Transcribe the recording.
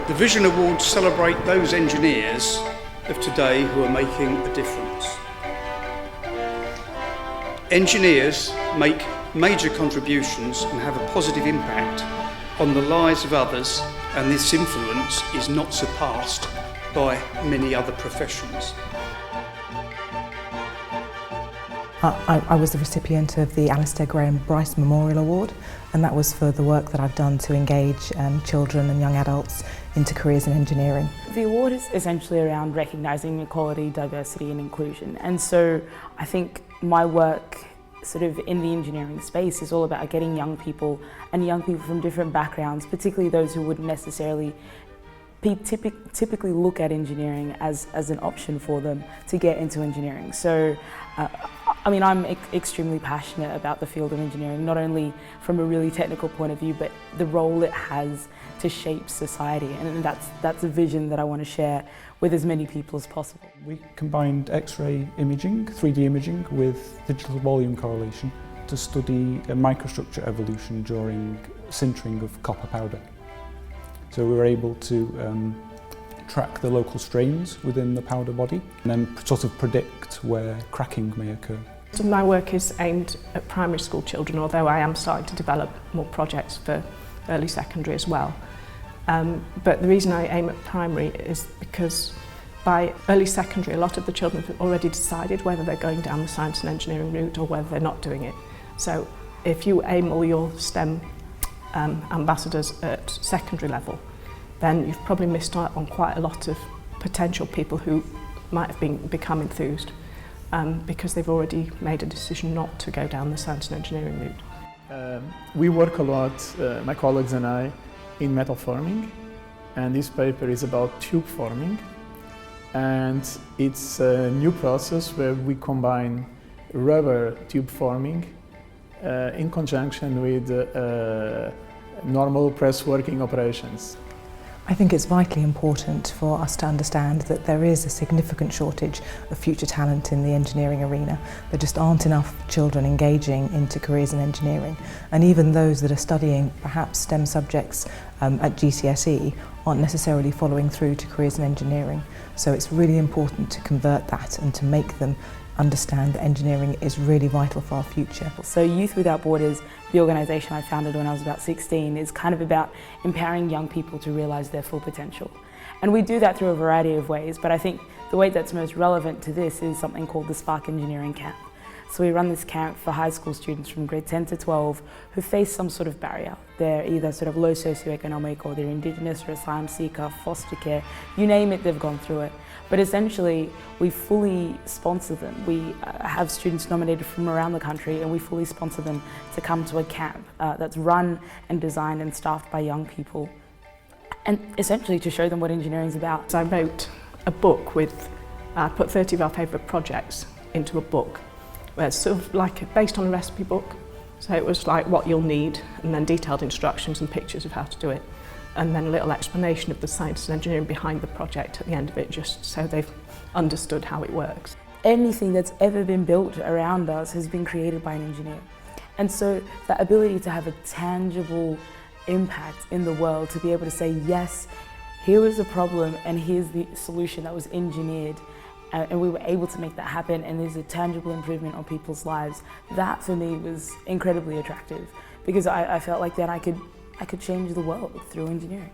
The Vision Awards celebrate those engineers of today who are making a difference. Engineers make major contributions and have a positive impact on the lives of others, and this influence is not surpassed by many other professions. I was the recipient of the Alistair Graham Bryce Memorial Award, and that was for the work that I've done to engage children and young adults into careers in engineering. The award is essentially around recognising equality, diversity and inclusion, and so I think my work sort of in the engineering space is all about getting young people from different backgrounds, particularly those who wouldn't necessarily typically look at engineering as an option for them to get into engineering. So I mean, I'm extremely passionate about the field of engineering, not only from a really technical point of view, but the role it has to shape society, and that's a vision that I want to share with as many people as possible. We combined X-ray imaging, 3D imaging, with digital volume correlation to study microstructure evolution during sintering of copper powder. So we were able to track the local strains within the powder body and then sort of predict where cracking may occur. So my work is aimed at primary school children, although I am starting to develop more projects for early secondary as well. But the reason I aim at primary is because by early secondary a lot of the children have already decided whether they're going down the science and engineering route or whether they're not doing it. So if you aim all your STEM ambassadors at secondary level, then you've probably missed out on quite a lot of potential people who might have become enthused because they've already made a decision not to go down the science and engineering route. We work a lot, my colleagues and I, in metal forming, and this paper is about tube forming, and it's a new process where we combine rubber tube forming in conjunction with normal press working operations. I think it's vitally important for us to understand that there is a significant shortage of future talent in the engineering arena. There just aren't enough children engaging into careers in engineering, and even those that are studying perhaps STEM subjects at GCSE aren't necessarily following through to careers in engineering. So it's really important to convert that and to make them understand that engineering is really vital for our future. So Youth Without Borders, the organisation I founded when I was about 16, is kind of about empowering young people to realise their full potential. And we do that through a variety of ways, but I think the way that's most relevant to this is something called the Spark Engineering Camp. So we run this camp for high school students from grade 10 to 12 who face some sort of barrier. They're either sort of low socioeconomic, or they're Indigenous or asylum seeker, foster care, you name it, they've gone through it. But essentially, we fully sponsor them. We have students nominated from around the country, and we fully sponsor them to come to a camp that's run and designed and staffed by young people, and essentially to show them what engineering is about. So I wrote a book I put 30 of our favourite projects into a book, where it's sort of like based on a recipe book. So it was like what you'll need, and then detailed instructions and pictures of how to do it, and then a little explanation of the science and engineering behind the project at the end of it, just so they've understood how it works. Anything that's ever been built around us has been created by an engineer. And so that ability to have a tangible impact in the world, to be able to say, yes, here was a problem and here's the solution that was engineered, and we were able to make that happen, and there's a tangible improvement on people's lives. That for me was incredibly attractive, because I felt like that I could change the world through engineering.